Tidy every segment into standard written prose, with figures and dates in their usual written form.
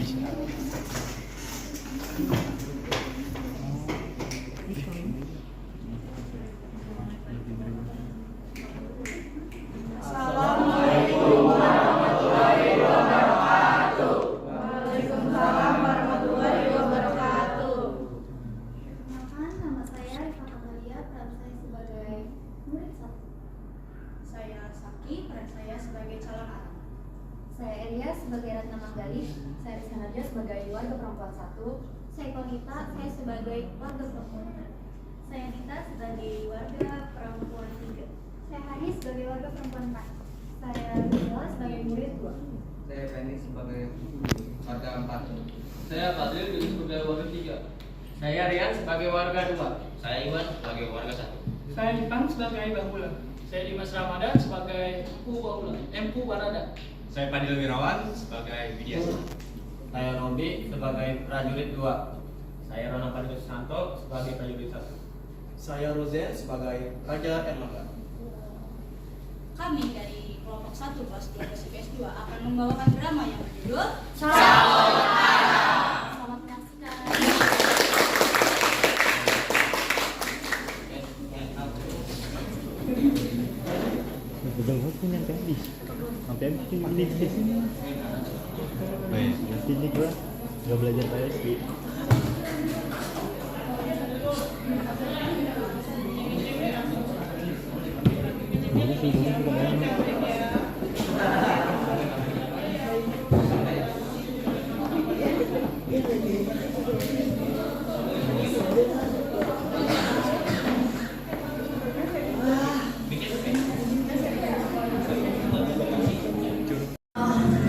Assalamualaikum warahmatullahi wabarakatuh. Waalaikumsalam warahmatullahi wabarakatuh. Perkenalkan, nama saya Rifat Amalia, peran saya sebagai murid 1. Saya Saki, peran saya sebagai calon anak. Saya Elia sebagai Ratna Manggali. Saya Rizka Nadia sebagai warga perempuan 1. Saya Konita, saya sebagai warga perempuan 1. Saya Nita sebagai warga perempuan 3. Saya Haris sebagai warga perempuan 4. Saya Bella sebagai murid 2. Saya Penny sebagai warga 4. Saya Fadil sebagai warga 3. Saya Rian sebagai warga 2. Saya Iwan sebagai warga 1. Saya Ipang sebagai Bahula. Saya Dimas Ramadan sebagai Empu Barada. Saya Padil Wirawan sebagai Widiasa. Saya Robi sebagai prajurit 2. Saya Rona Padil Santo sebagai prajurit 1. Saya Rozen sebagai Raja Erlangga. Kami dari kelompok 1 kelas 3 CPS 2 akan membawakan drama yang berjudul Selamat menyaksikan. Pegang hukum yang habis. Sampai bikin mandi di sini. Baik. Sini gua nggak belajar PSI. Ini sih juga main.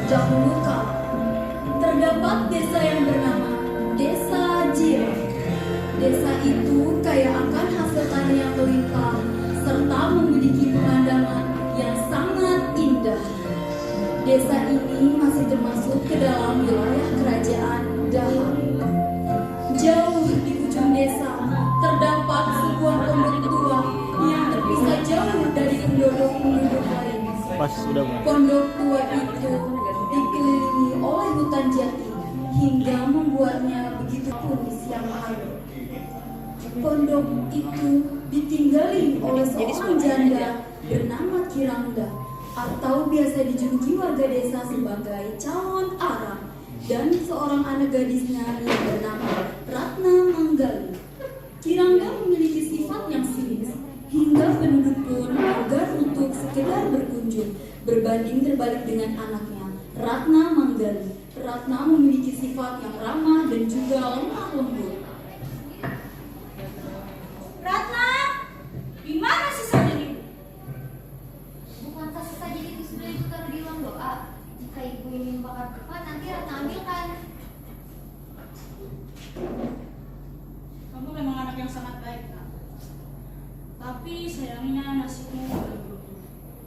Dahulu kala, terdapat desa yang bernama Desa Jireng. Desa itu kaya akan hasil tani yang melimpah serta memiliki pemandangan yang sangat indah. Desa ini masih termasuk ke dalam wilayah kerajaan Dahak. Jauh di ujung desa terdapat sebuah pondok tua yang terpisah jauh dari penduduk-penduduk lain. Pas udah mulai. Pondok tua itu dikelilingi oleh hutan jati hingga membuatnya begitu pun di siang hari. Pondok itu ditinggali oleh seorang janda bernama Kirangda atau biasa dijuluki warga desa sebagai calon arang, dan seorang anak gadisnya yang bernama Ratna Manggali. Kirangda memiliki sifat yang sinis hingga penduduk pun agar untuk sekedar berkunjung. Berbanding terbalik dengan anaknya Ratna Manggali, Ratna memiliki sifat yang ramah dan juga lemah lembut. Ratna, di mana sih saja ibu? Bukankah sesajen itu sudah ditaruh di ruang doa? Jika ibu ingin bakar berkat, nanti Ratna ambilkan. Kamu memang anak yang sangat baik, Nak. Tapi sayangnya nasibmu bukan begitu.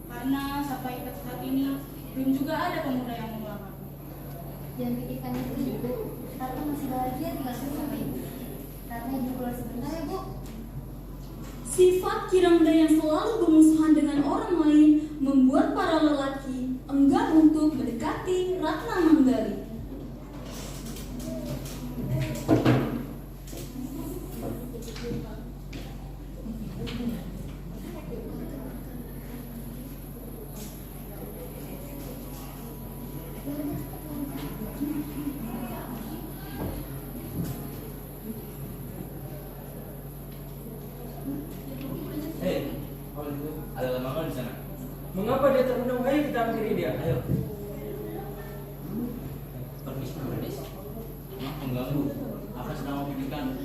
Karena sampai saat ini belum juga ada pemuda yang mau melamar. Jangan pikirkan itu, Ibu. Ratna masih bahagia tinggal bersama Ibu. Ratna ibu keluar sebentar ya, Bu. Sifat Kirangda yang selalu bermusuhan dengan orang lain membuat para lelaki enggan untuk mendekati Ratna Manggali. Hei, ada lamangan di sana. Mengapa dia termenung? Ayo kita akhiri dia. Ayo. Permis. Mengganggu. Apa sedang memikirkan?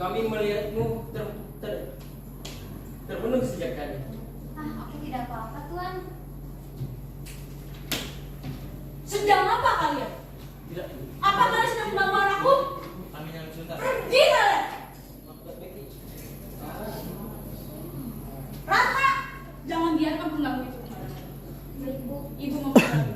Kami melihatmu terpenuh sejak tadi. Aku tidak apa-apa, Tuan. Sedang apa kalian? Tidak. Apa kalian sedang mengganggu anakku? Kami yang sebentar. Pergi kalian! Ratna, jangan biarkan pengganggu itu kemana. Ibu mau pergi.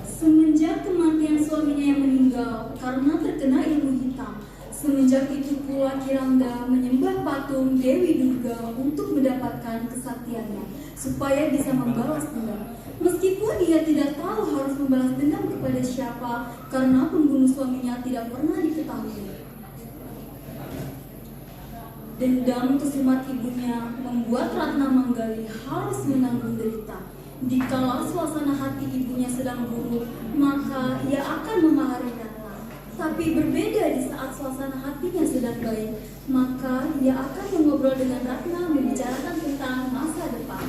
Semenjak kematian suaminya yang meninggal karena terkena ilmu hitam, semenjak itu pula Kirangda menyembah para patung Dewi Durga untuk mendapatkan kesaktiannya, supaya bisa membalas dendam. Meskipun dia tidak tahu harus membalas dendam kepada siapa, karena pembunuh suaminya tidak pernah diketahui. Dendam kesumat ibunya membuat Ratna Manggali harus menanggung derita. Dikala suasana hati ibunya sedang buruk, maka ia akan memarahi Ratna. Tapi berbeda di saat suasana hatinya sedang baik, maka ia akan mengobrol dengan Ratna membicarakan tentang masa depan.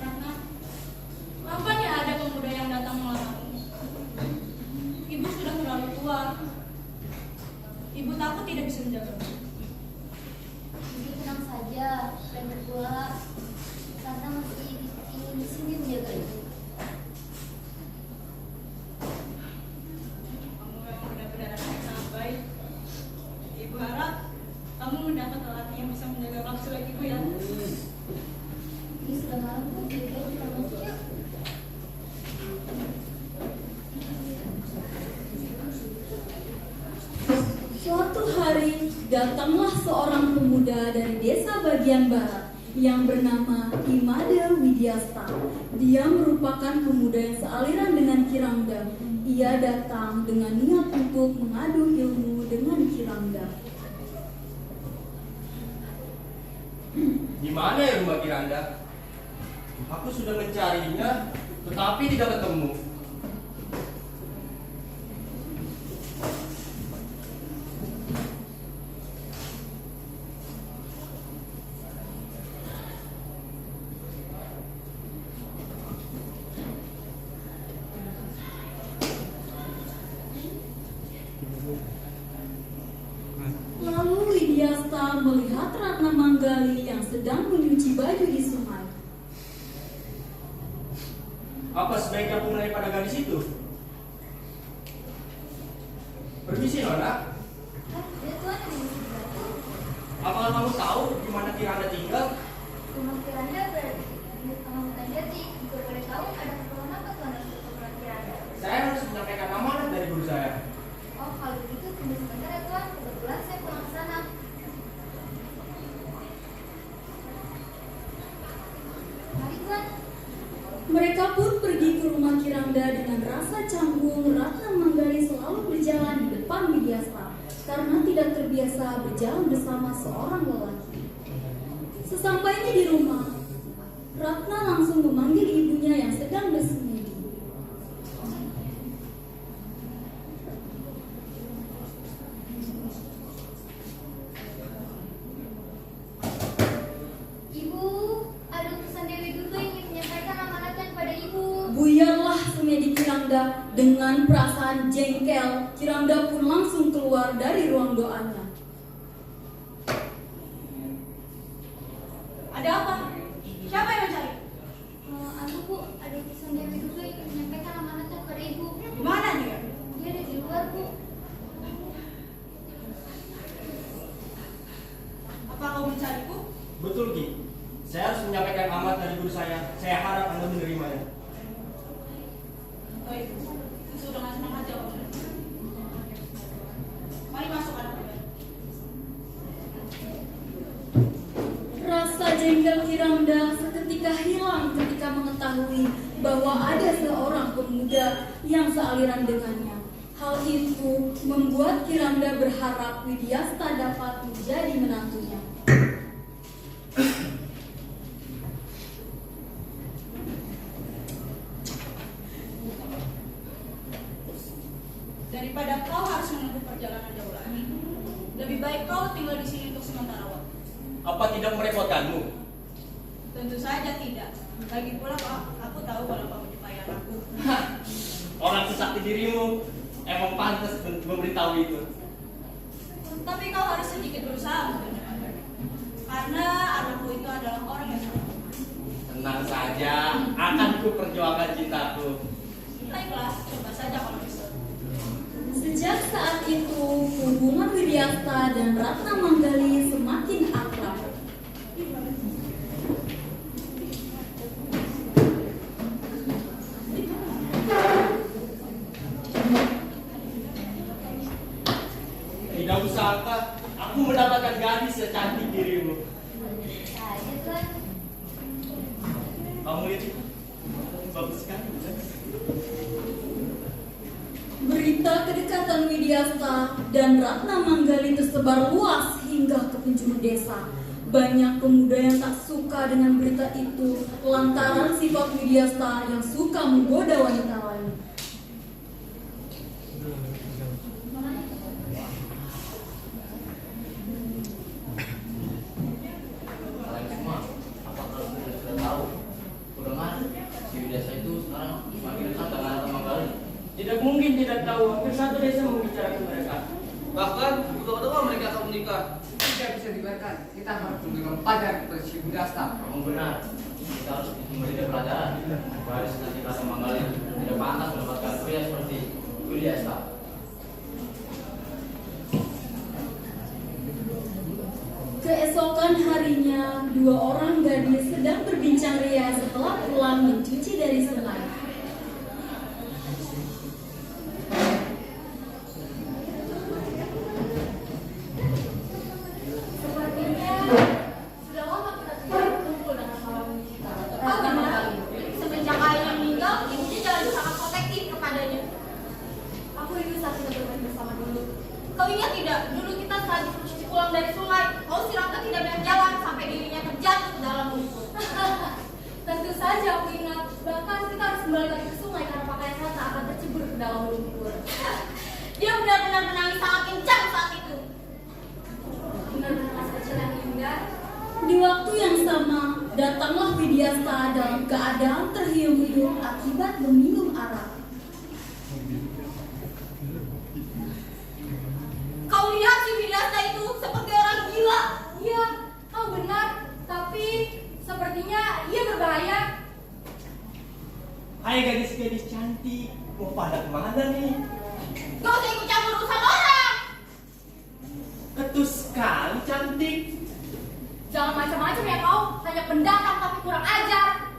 Ratna, kapan ya ada pemuda yang datang melamar? Ibu sudah terlalu tua. Ibu takut tidak bisa menjaga. Jadi tenang saja, dan berdua karena masih ingin di sini menjaga ibu. Kamu memang benar-benar anak yang sangat baik. Ibu harap kamu mendapat lelaki yang bisa menjaga nafsu ibu ya. Ini sudah malam pun, jadi kita masuk yuk. Suatu hari datanglah seorang pemuda dari desa bagian barat yang bernama Imade Widyasta. Dia merupakan pemuda yang sealiran dengan Kirangda. Ia datang dengan niat untuk mengadu ilmu dengan Kirangda. Di mana ya rumah Kiranda? Aku sudah mencarinya, tetapi tidak ketemu. Lalu Widyasta melihat Ratna Manggali yang sedang menyuci baju di sungai. Apa sebaiknya aku mulai pada gadis itu? Permisi Nona, Ya Tuhan, yang bersyukur. apakah kamu tahu di mana Kiranda tinggal? Rumah Kiranda berada di tengah hutan jati. Jika boleh tahu, ada keperluan apa Tuhan untuk keperluan Kiranda? Saya harus menyampaikan amanat dari guru saya. Oh, kalau begitu tunggu sebentar ya Tuhan. Kebetulan saya pulang ke sana. Mari Tuhan. Mereka pun pergi ke rumah Kirangda dengan rasa canggung. Ratna Manggali selalu berjalan di depan Widyasta karena tidak terbiasa berjalan bersama seorang lelaki. Sesampainya di rumah, Ratna langsung memanggil ibunya yang sedang bersemedi. Ibu, ada utusan Dewi Durga yang ingin menyampaikan amanatnya kepada ibu. Buyarlah semedi Kirangda dengan perasaan jengkel. Kirangda pun langsung keluar dari ruang doanya. Ada apa? Siapa yang mencari? Aku Bu, ada utusan Dewi Durga yang ingin menyampaikan amanatnya kepada ibu. Di mana dia? Dia ada di luar Bu. Apa kau mencariku? Betul Ki, saya harus menyampaikan amanat dari guru saya. Saya harap Anda menerimanya. Oh itu sudah dengan senang hati aku. Mari masuk anak muda. Rasa jengkel Kirangda seketika hilang ketika mengetahui bahwa ada seorang pemuda yang sealiran dengannya. Hal itu membuat Kirangda berharap Widyasta dapat menjadi menantunya. Daripada kau harus menempuh perjalanan jauh lagi, lebih baik kau tinggal di sini untuk sementara waktu. Apa tidak merepotkanmu? Tentu saja tidak. Lagi pula aku tahu kalau kau menyukai anakku. Orang sesakti dirimu emang pantas memberitahu itu. Tapi kau harus sedikit berusaha untuk menyelamatkannya. Karena anakku itu adalah orang yang sangat lemah. Tenang saja, akan ku perjuangkan cintaku. Baiklah, coba saja kalau bisa. Sejak saat itu, hubungan Widyasta dan Ratna Manggali semakin akrab. Tidak usahkah aku mendapatkan gadis secantik dirimu. Aja Tuan. Kamu lihat itu, bagus sekali. Bukan? Berita kedekatan Widyasta dan Ratna Manggali tersebar luas hingga ke penjuru desa. Banyak pemuda yang tak suka dengan berita itu lantaran sifat Widyasta yang suka menggoda wanita lain. Kalian semua, apakah sudah tahu? Kudengar, si Widyasa itu sekarang semakin dekat dengan Ratna Manggali. Tidak mungkin tidak tahu, hampir satu desa membicarakan mereka. Bahkan kedua-dua mereka akan menikah. Tidak bisa dibiarkan. Kita harus memberikan pelajaran kepada si Widyasta. Kamu benar, kita harus memberi dia pelajaran. Garis nanti Ratna Manggali tidak pantas mendapatkan pria seperti Widyasta. Keesokan harinya, dua orang gadis sedang berbincang ria setelah pulang mencuci dari sungai. Sepertinya sudah lama kita tidak berkumpul dengan kawan kita. Oh benar, semenjak ayahnya meninggal, ibunya jadi sangat protektif kepadanya. Aku rindu saat kita bermain bersama dulu. Kau ingat tidak, dulu kita saat mencuci pulang dari sungai, kau si Raka tidak banyak jalan sampai dirinya terjatuh ke dalam lumpur. Tentu saja aku ingat. Bahkan kita harus kembali lagi ke sungai karena pakaian Rata akan tercebur ke dalam lumpur. Dia benar-benar menangis sangat kencang saat itu. Benar-benar masa kecil yang indah. Di waktu yang sama, datanglah Widyasta dalam keadaan terhiung-hiung akibat meminum arak. Kau lihat si Widyasta itu seperti orang gila. Iya, kau benar. Tapi sepertinya ia berbahaya. Hai gadis-gadis cantik, mau pada kemana nih? Kau usah ikut campur urusan orang. Ketus sekali cantik. Jangan macam-macam ya kau. Hanya pendatang tapi kurang ajar.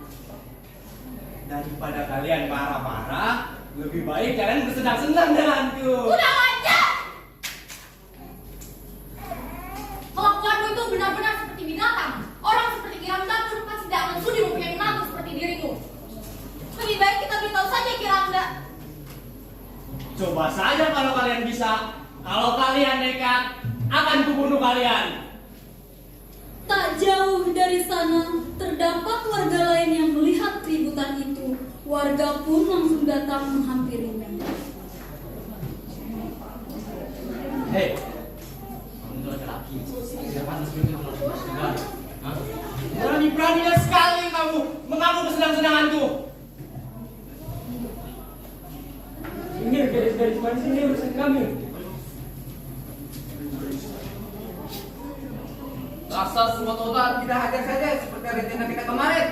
Daripada kalian marah-marah, lebih baik kalian bersenang-senang denganku. Udah ajar. Kelakuanmu itu benar-benar seperti binatang. Orang seperti Kiranda pun pasti tidak akan sudi mempunyai menantu seperti dirimu. Lebih baik kita beritahu saja Kiranda. Coba saja kalau kalian bisa. Kalau kalian nekat, akan kubunuh kalian. Tak jauh dari sana, terdapat warga lain yang melihat keributan itu. Warga pun langsung datang menghampirinya. Hei, kamu itu laki-laki. Tidak pantas begitu kalau sudah segar. Hah? Berani-beraninya sekali kamu mengganggu kesenang-senanganku. Ini garis-garis manis ini urusan kami. Dasar semua total tidak hajar saja seperti rencana kita kemarin.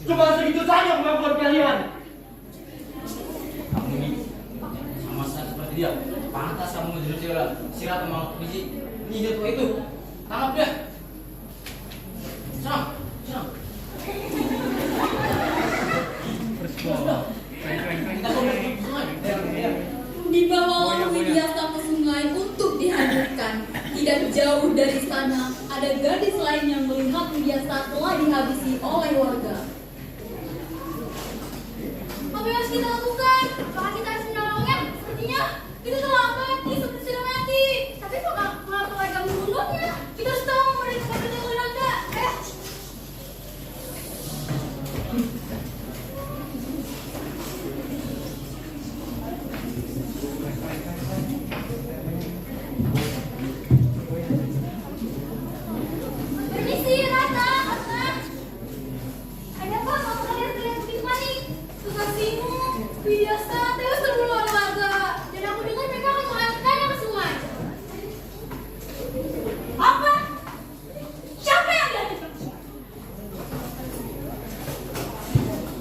Cuma segitu saja pengakuan kalian. Kamu ini sama seperti dia. Pantas kamu menjadi sirat sama biji nyihir tua itu. Tangkap dia. Serang, serang. Kita pergi ke sungai. Dibawalah Widyasta ke sungai untuk dihancurkan. Tidak jauh dari sana, ada gadis lain yang melihat Widyasta telah dihabisi oleh warga. Apa yang harus kita lakukan? Apakah kita harus menolongnya? Sepertinya itu telah mati, seperti sudah mati. Tapi mengapa warga membunuhnya? Kita harus tahu mereka berita Kiranda. Permisi, Rata.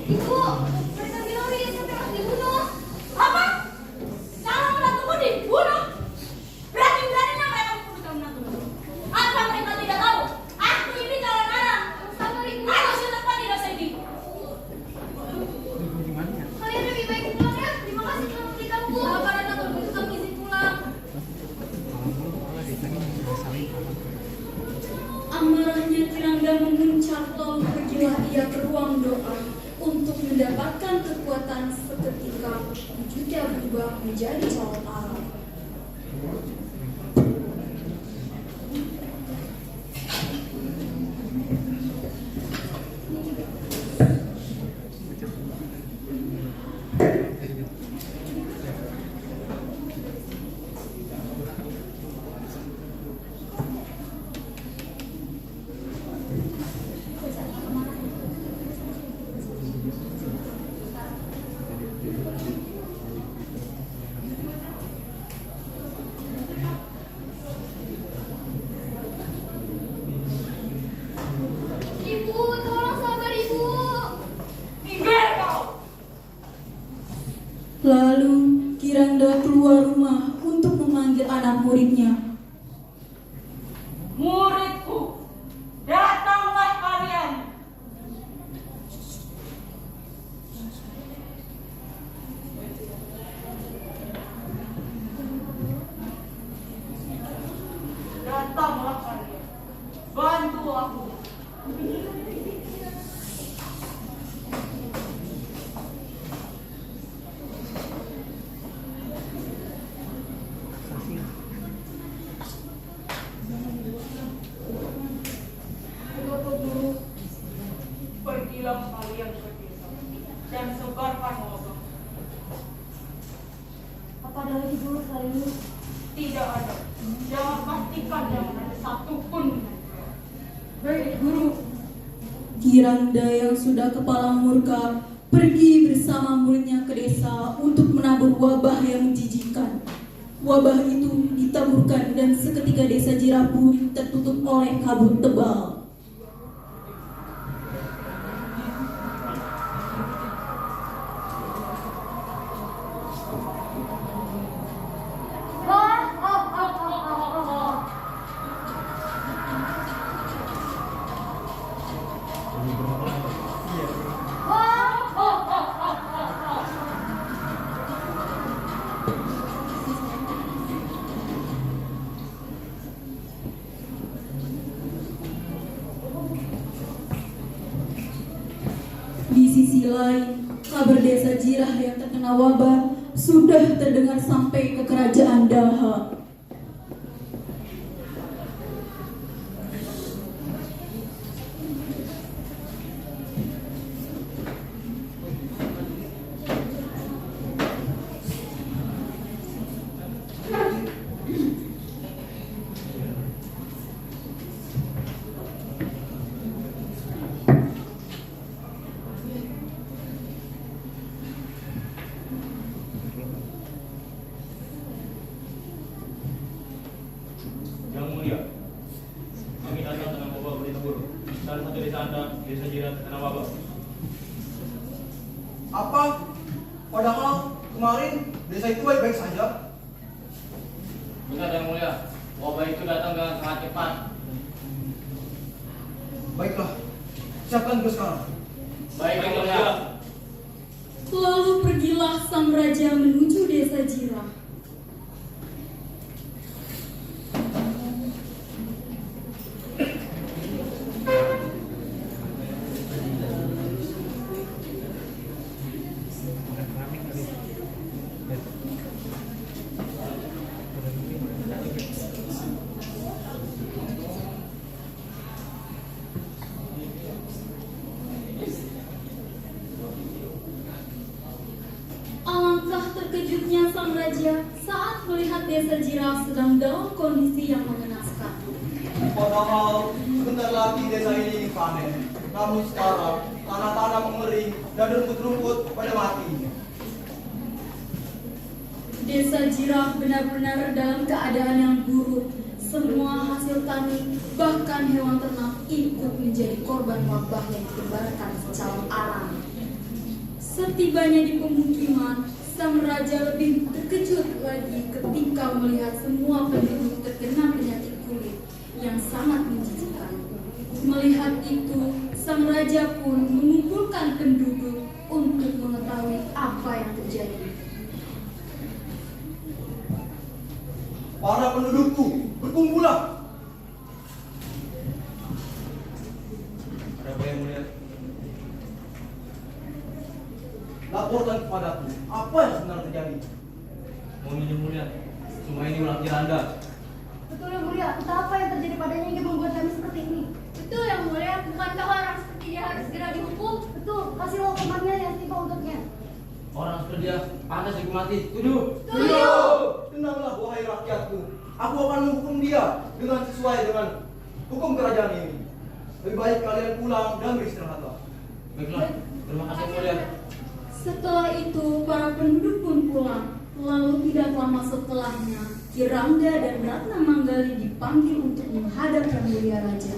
Ibu, mereka bilang Widya sampai harus dibunuh. Apa? Calon menantuku dibunuh? Berani-beraninya mereka membunuh menantuku. Apa mereka tidak tahu? Aku ini calon anak. Sabar Ibu. Aku sudah tempat di dosa ini. Kalian lebih baik pulang ya. Terima kasih telah memberikanku. Apa dan aku tukang izin pulang. Amarahnya Kirangda memuncak, lalu pergilah ia ke ruang doa untuk mendapatkan kekuatan seketika juga berubah menjadi calon Arab. Ibu, tolong sabar Ibu. Minggir kau. Lalu Kirangda keluar rumah untuk memanggil anak muridnya. Muridku, datanglah kalian. Datanglah kalian. Bantu aku. Bapak Guru, pergilah kalian ke desa dan sebarkan wabah. Apa ada lagi dulu kali ini? Tidak ada. Jangan pastikan jangan ada satupun. Baik Guru. Kirangda yang sudah kepala murka pergi bersama muridnya ke desa untuk menabur wabah yang menjijikkan. Wabah itu ditaburkan dan seketika desa Jirapu tertutup oleh kabut tebal. Di sisi lain, kabar desa Jirah yang terkena wabah sudah terdengar sampai ke kerajaan Daha. Yang mulia, kami datang dengan membawa berita buruk. Salah satu desa Anda, desa Jirah terkena wabah. Apa? Padahal kemarin desa itu baik-baik saja. Benar Yang Mulia, wabah itu datang dengan sangat cepat. Baiklah, siapkan gue sekarang. Baik Yang Mulia. Lalu pergilah sang raja menuju desa Jirah. Alangkah terkejutnya sang raja saat melihat desa Jirah sedang dalam kondisi yang mengenaskan. Padahal sebentar lagi desa ini panen. Namun sekarang tanah-tanah mengering dan rumput-rumput pada mati. Desa Jirah benar-benar dalam keadaan yang buruk. Semua hasil tani, bahkan hewan ternak ikut menjadi korban wabah yang ditebarkan secara alami. Setibanya di pemukiman, sang raja lebih terkejut lagi ketika melihat semua penduduk terkena penyakit kulit yang sangat menjijikkan. Melihat itu, sang raja pun mengumpulkan penduduk untuk mengetahui apa yang terjadi. Para pendudukku, berkumpullah. Ada apa yang mulia? Laporkan kepadaku, apa yang sebenarnya terjadi? Mohon izin mulia, semua ini ulah Kiranda. Betul yang mulia, entah apa yang terjadi padanya hingga membuat kami seperti ini. Betul yang mulia, bukankah orang seperti dia harus segera dihukum? Betul, kasihlah hukumannya yang setimpal untuknya. Orang seperti dia pantas dihukum mati. Setuju? Tenanglah wahai rakyatku. Aku akan menghukum dia dengan sesuai dengan hukum kerajaan ini. Lebih baik kalian pulang dan beristirahatlah. Baiklah, terima kasih mulia. Setelah itu, para penduduk pun pulang. Lalu tidak lama setelahnya, Kirangda dan Ratna Manggali dipanggil untuk menghadap Yang Mulia Raja.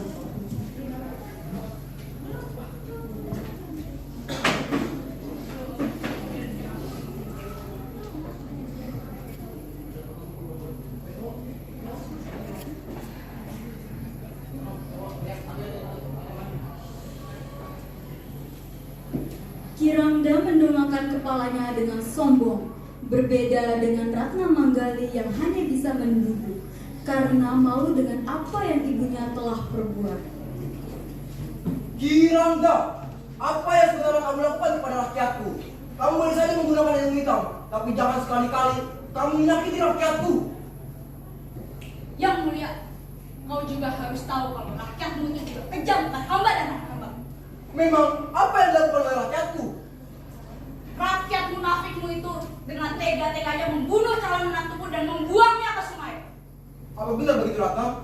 Kirangda mendongakkan kepalanya dengan sombong, berbeda dengan Ratna Manggali yang hanya bisa menunduk karena malu dengan apa yang ibunya telah perbuat. Kirangda, apa yang sebenarnya kamu lakukan kepada rakyatku? Kamu boleh saja menggunakan ilmu hitam, tapi jangan sekali-kali kamu menyakiti rakyatku. Yang mulia, kau juga harus tahu kalau rakyatmu itu juga kejam, terhamba dan terhamba. Memang apa yang dilakukan oleh rakyatku? Rakyat munafikmu itu dengan tega-teganya membunuh calon menantuku dan membuangnya ke sungai. Apa benar begitu, Ratna?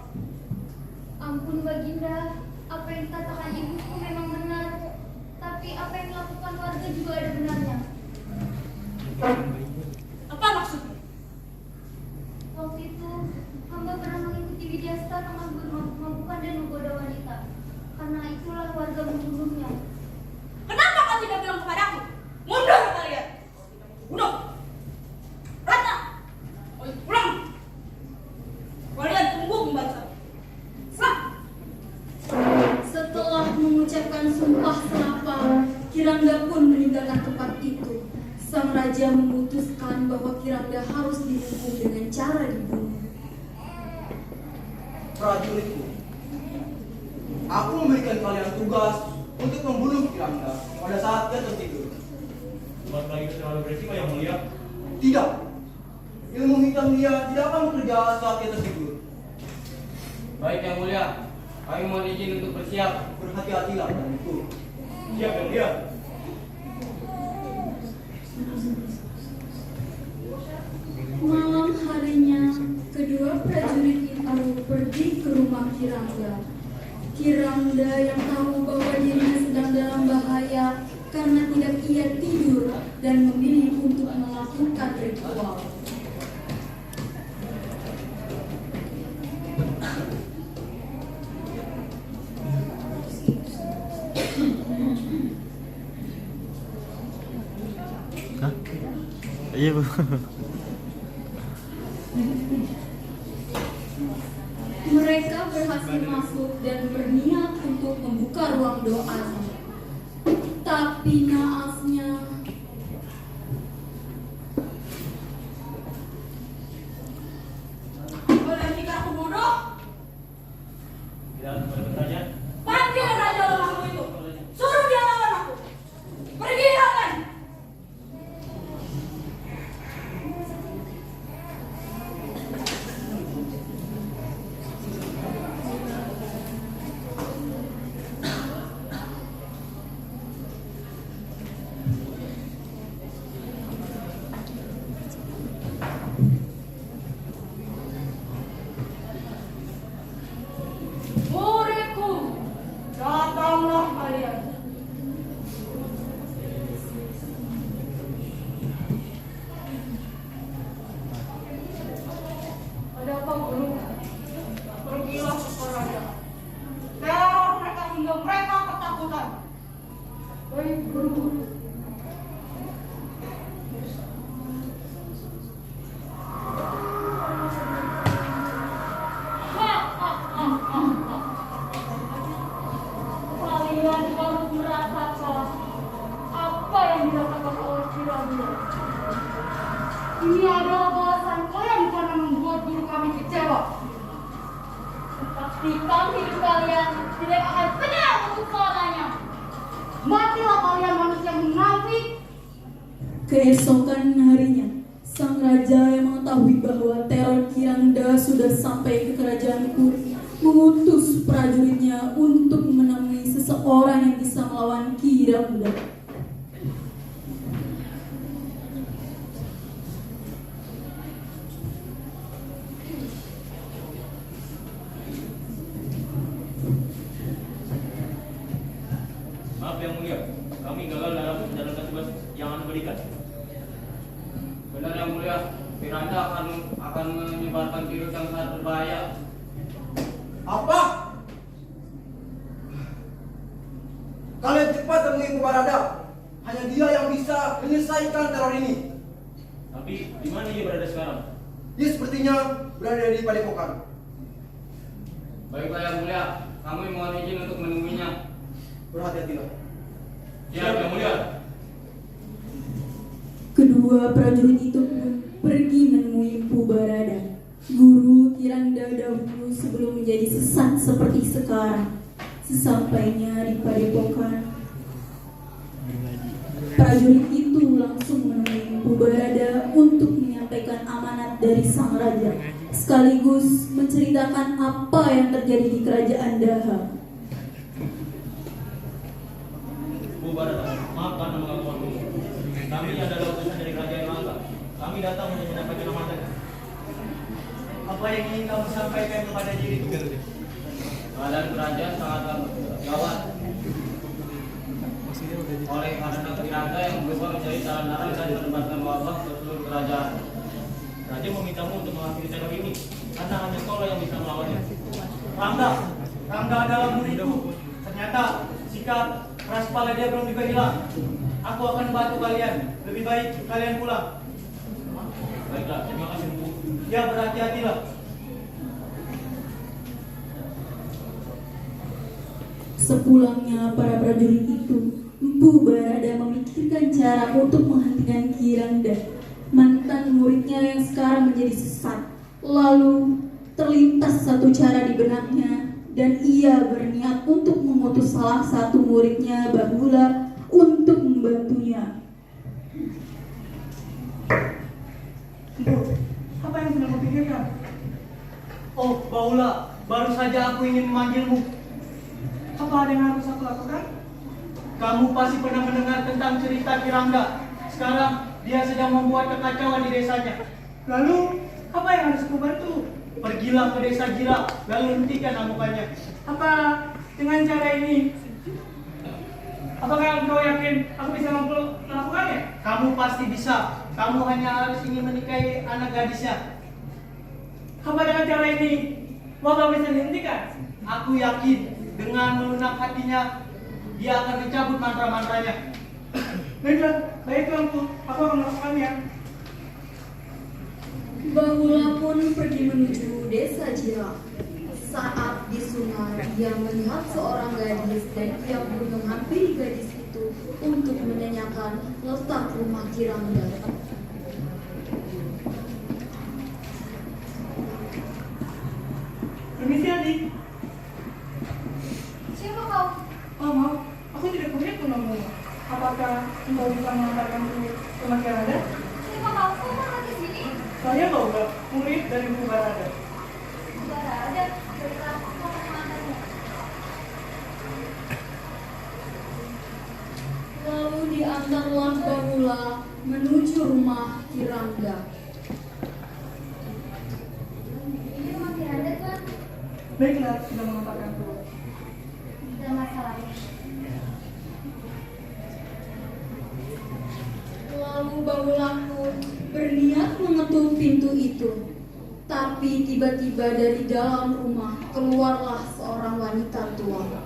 Ampun Baginda, apa yang dikatakan ibuku memang benar. Tapi apa yang dilakukan warga juga ada benarnya. Apa maksudmu? Waktu itu, hamba pernah mengikuti Widyasta dengan memabukkan dan menggoda wanita. Karena itulah warga membunuhnya. Kenapa kau tidak bilang kepadaku? Mundur kalian! Bunuh! Ratna! Oh, pulang! Kalian tunggu kembali saya. Pulang! Setelah mengucapkan sumpah serapah, Kirangda pun meninggalkan tempat itu. Sang raja memutuskan bahwa Kirangda harus dihukum dengan cara dibunuh. Prajuritku, aku memberikan kalian tugas untuk membunuh Kirangda pada saat dia tertidur. Buat lagi itu terlalu beresiko yang mulia. Tidak. Ilmu hitam dia tidak akan bekerja saat dia tertidur. Baik yang mulia, kami mohon izin untuk bersiap. Berhati-hatilah dan itu. Siap yang mulia. Malam harinya, kedua prajurit itu pergi ke rumah Kirangda. Kirangda yang tahu bahwa dirinya sedang dalam bahaya karena tidak ia tidur dan memilih untuk melakukan ritual. Hah? Iya, Bu. Mereka berhasil masuk dan berniat untuk membuka ruang doa. Tapi naasnya, Boleh jika aku bodoh? Tidak pada saja. Panggil raja lemahmu itu. Suruh dia lawan aku. Pergi kalian. Muridku, datanglah kalian. Ada apa guru? Pergilah ke raja. Teror mereka hingga mereka ketakutan. Baik guru. Ini adalah balasan kalian karena membuat guru kami kecewa. Pastikan hidup kalian tidak akan tenang untuk selamanya. Matilah kalian manusia munafik. Keesokan harinya, sang raja yang mengetahui bahwa teror Kirangda sudah sampai ke kerajaan Puri, mengutus prajuritnya untuk menemui seseorang yang bisa melawan Kirangda. Maaf yang mulia, kami gagal dalam menjalankan tugas yang Anda berikan. Benar yang mulia, Kiranda akan menyebarkan virus yang sangat berbahaya. Apa? Kalian cepat temui Kubarada. Hanya dia yang bisa menyelesaikan teror ini. Tapi di mana ia berada sekarang? Dia sepertinya berada di Padepokan. Baiklah yang mulia, kami mohon izin untuk menemuinya. Berhati-hatilah. Siap yang mulia. Kedua prajurit itu pun pergi menemui Empu Barada, guru Kirangda dahulu sebelum menjadi sesat seperti sekarang. Sesampainya di Padepokan, prajurit itu langsung menemui Empu Barada untuk menyampaikan amanat dari sang raja, sekaligus menceritakan apa yang terjadi di kerajaan Daha. Bu Barada, maaf karena mengganggu waktumu. Kami adalah utusan dari kerajaan Langka. Kami datang untuk menyampaikan amanat. Apa yang ingin kamu sampaikan kepada diri itu? Keadaan kerajaan sangat gawat. Oleh karena Kiranda yang berubah menjadi daran-daran dan menebarkan wabah ke seluruh kerajaan. Raja memintamu untuk mengakhiri teror ini, karena hanya kaulah yang bisa melawannya. Rangga adalah muridku. Ternyata sikap keras kepala dia belum juga hilang. Aku akan bantu kalian. Lebih baik kalian pulang. Baiklah, terima kasih Bu. Ya, berhati-hatilah. Sepulangnya para prajurit itu, Empu Barada memikirkan cara untuk menghentikan Kirangda, mantan muridnya yang sekarang menjadi sesat. Lalu terlintas satu cara di benaknya, dan ia berniat untuk mengutus salah satu muridnya, Bahula, untuk membantunya. Apa yang sedang kupikirkan? Oh, Bahula, baru saja aku ingin memanggilmu. Apa ada yang harus aku lakukan? Kamu pasti pernah mendengar tentang cerita Kirangda. Sekarang dia sedang membuat kekacauan di desanya. Lalu, apa yang harus aku bantu? Pergilah ke desa Gira, lalu hentikan amukannya. Apa dengan cara ini? Apakah engkau yakin aku bisa melakukannya? Kamu pasti bisa. Kamu hanya harus ingin menikahi anak gadisnya. Apa dengan cara ini wabah bisa dihentikan? Aku yakin dengan melunak hatinya dia akan mencabut mantra-mantranya. Baiklah, aku akan melakukannya. Bahula pun pergi menuju desa Jira. Saat di sungai, ia melihat seorang gadis dan ia pun menghampiri gadis itu untuk menanyakan letak rumah Kirangda. Permisi adik. Siapa kau? Oh maaf, aku tidak punya nomormu. Apakah engkau bisa mengantarkanku ke rumah Kirangda? Siapa kau? Kau pernah di sini? Saya Bahula, murid dari Bu Barada. Barada, berita kau mengantarnya. Lalu diantarlah Bahula menuju rumah Kirangda. Ini rumah Kirangda, Tuan. Baiklah, sudah mengantarkanku. Tidak masalah. Lalu Bahula pun berniat mengetuk pintu itu. Tapi tiba-tiba dari dalam rumah keluarlah seorang wanita tua.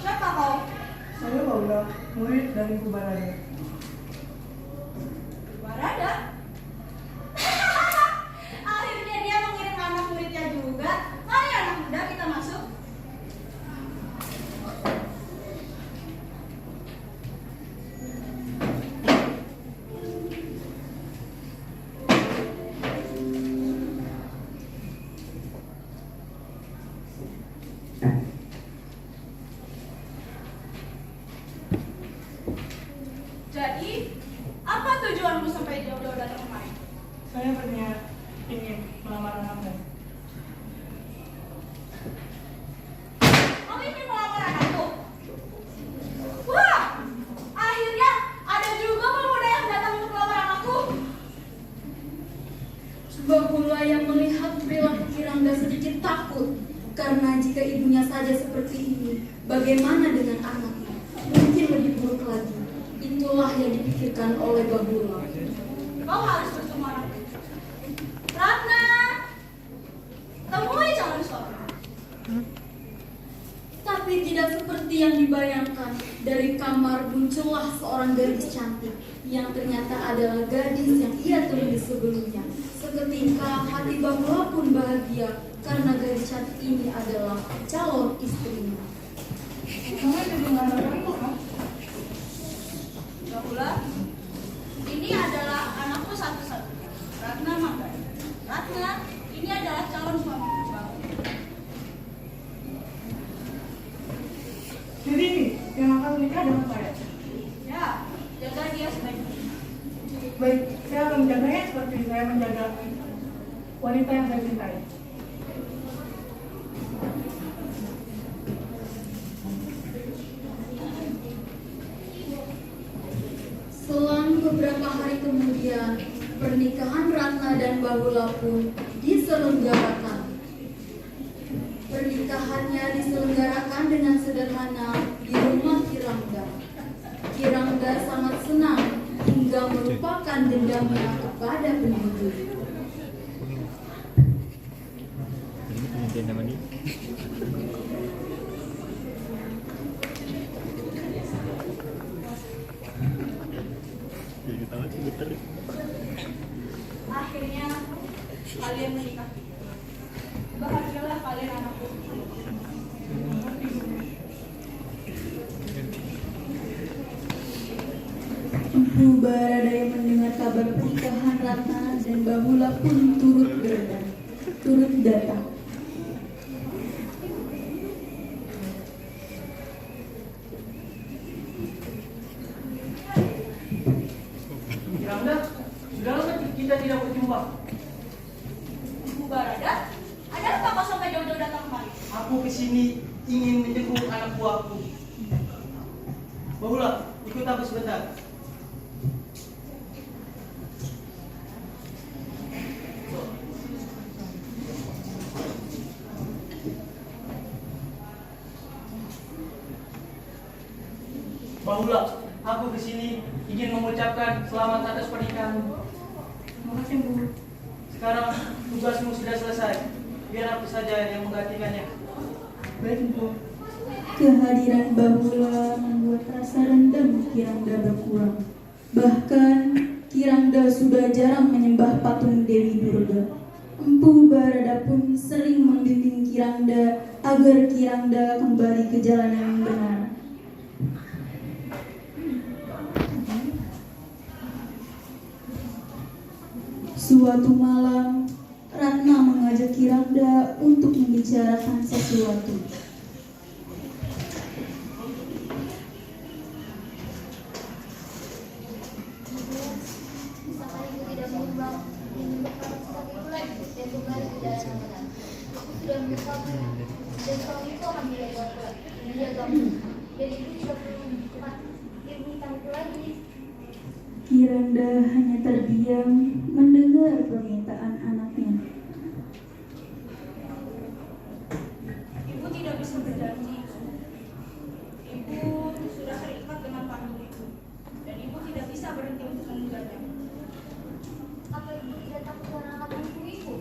Siapa kau? Saya Bahula, murid dari Bu Barada. Barada? Akhirnya dia mengirim anak muridnya juga. Mari anak muda, kita masuk. akhirnya ingin melamar anakmu. Kamu ingin melamar anakku? Wah, akhirnya ada juga pemuda yang datang untuk melamar anakku. Bahula yang melihat perilaku Kirangda sedikit takut, karena jika ibunya saja seperti ini, bagaimana dengan anaknya? Mungkin lebih buruk lagi. Itulah yang dipikirkan oleh Bahula. Kau harus bertemu anakku. Ratna, temui calon suami. Tapi tidak seperti yang dibayangkan. Dari kamar muncullah seorang gadis cantik yang ternyata adalah gadis yang ia temui sebelumnya. Seketika hati Bahula pun bahagia karena gadis cantik ini adalah calon istrinya. Kamu jadi anakmu kan? Bahula, ini adalah anakku satu-satunya, Ratna Manggala. Ratna, ini adalah calon suami. Jadi ini yang akan menikah dengan saya. Ya, jaga dia sebaik-baiknya. Baik, saya akan menjaganya seperti saya menjaga wanita yang saya cintai. Selang beberapa hari kemudian, pernikahan Ratna dan Bahula pun diselenggarakan. Pernikahannya diselenggarakan dengan sederhana di rumah Kirangda. Kirangda sangat senang hingga melupakan dendamnya kepada penduduk. Ini kemudian nama ini. Jadi tahu sih betul. Akhirnya kalian menikah. Bahagialah kalian anakku. Empu Baradaya mendengar kabar pernikahan Ratna dan Bahula pun turut datang. Kirangda, sudah lama kita tidak berjumpa. Ibu Barada, ada apa kau sampai jauh-jauh datang kemari? Aku kesini ingin menjenguk anak buahku. Bahula, ikut aku sebentar. Bahula, aku kesini ingin mengucapkan selamat atas pernikahanmu. Terima kasih, Bu. Sekarang tugasmu sudah selesai. Biar aku saja yang menggantikannya. Baik, Bu. Kehadiran Bahula membuat rasa dendam Kirangda berkurang. Bahkan Kirangda sudah jarang menyembah patung Dewi Durga. Empu Barada pun sering membimbing Kirangda agar Kirangda kembali ke jalan yang benar. Suatu malam, Ratna mengajak Kirangda untuk membicarakan sesuatu. Misalkan ibu tidak menyumbang seperti itu lagi dan kembali ke jalan yang benar. Aku sudah menyesal dan suami itu akan menjagamu. Jadi ibu tidak perlu menikahku lagi. Kirangda hanya terdiam mendengar permintaan anaknya. Ibu tidak bisa berjanji. Ibu sudah terikat dengan patung itu, dan ibu tidak bisa berhenti untuk menggugurnya. Apa ibu tidak takut karena anakku ibu?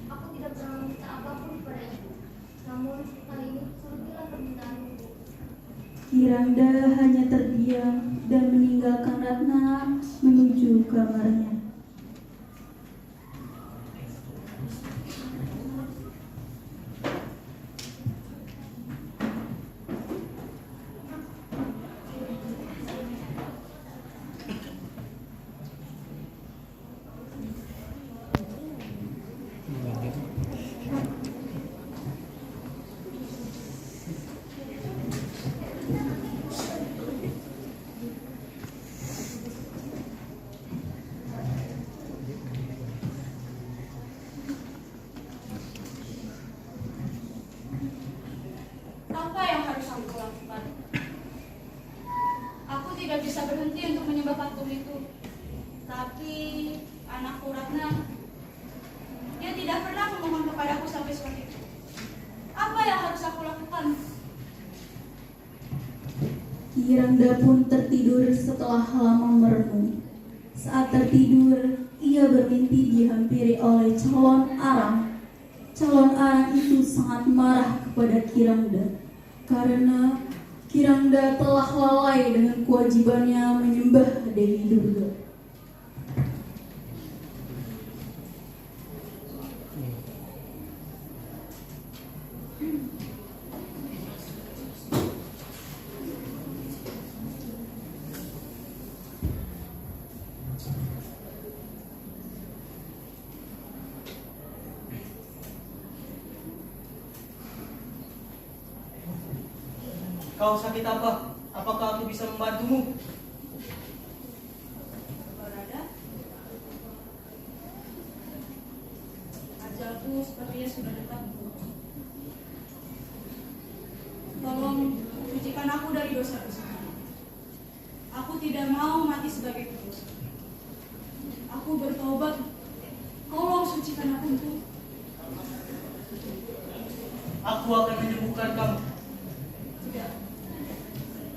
Aku tidak pernah meminta apapun kepada ibu. Namun kali ini surutilah permintaan ibu. Kirangda hanya terdiam dan meninggalkan Ratna menuju kamarnya. Apa yang harus aku lakukan? Aku tidak bisa berhenti untuk menyembah patung itu. Tapi anakku Ratna, dia tidak pernah memohon kepadaku sampai seperti itu. Apa yang harus aku lakukan? Kirangda pun tertidur setelah lama merenung. Saat tertidur, ia bermimpi dihampiri oleh calon arang. Calon arang itu sangat marah kepada Kirangda karena Kirangda telah lalai dengan kewajibannya menyembah Dewi Durga. Kau sakit apa? Apakah aku bisa membantumu? Barada, ajalku sepertinya sudah dekat. Tolong sucikan aku dari dosa-dosa. Aku tidak mau mati sebagai pendosa. Aku bertobat. Tolong sucikan aku. Aku akan menyembuhkan kamu. Tidak.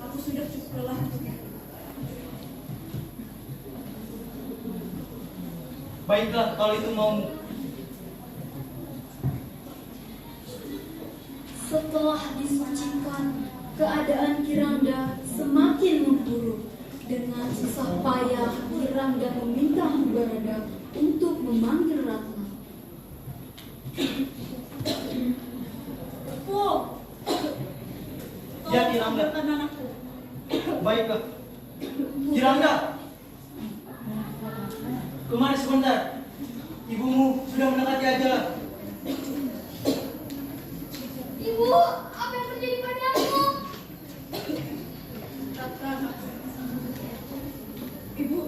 Aku sudah cukup lelah untuk itu. Baiklah, kalau itu maumu. Setelah disucikan, keadaan Kirangda semakin memburuk. Dengan susah payah, Kirangda meminta Barada untuk memanggil Ratna. Ya, Kirangda. Baiklah. Kirangda. Kemari sebentar. Ibumu sudah mendekati ajaran. Ibu, apa yang terjadi padamu? Ratna, Ibu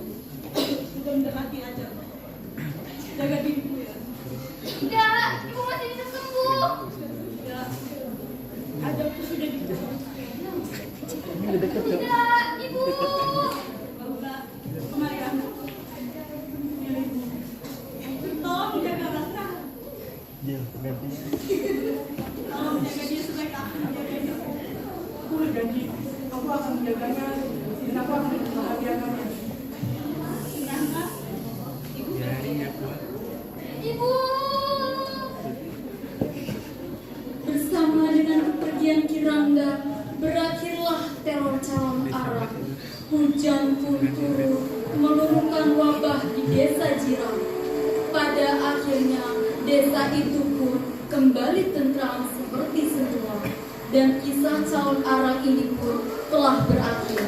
sudah mendekati ajal. Jaga dirimu ya. Tidak, ibu masih bisa sembuh. Ya, ajalku sudah dibuat. Tidak, ibu. Barulah, kemari Ratna. Ya, Ibu. Tolong jaga Ratna. Tolong jaga dia sebaik aku menjaganya. Aku berjanji, aku akan menjaganya dan aku akan membahagiakannya. Ratna, Ibu. Ibu. Bersama dengan kepergian Kirangda, berakhirlah teror calon arang. Hujan pun turun, menurunkan wabah di desa Jirang. Pada akhirnya, desa itu pun kembali tentram seperti semula. Dan kisah calon arang ini pun telah berakhir.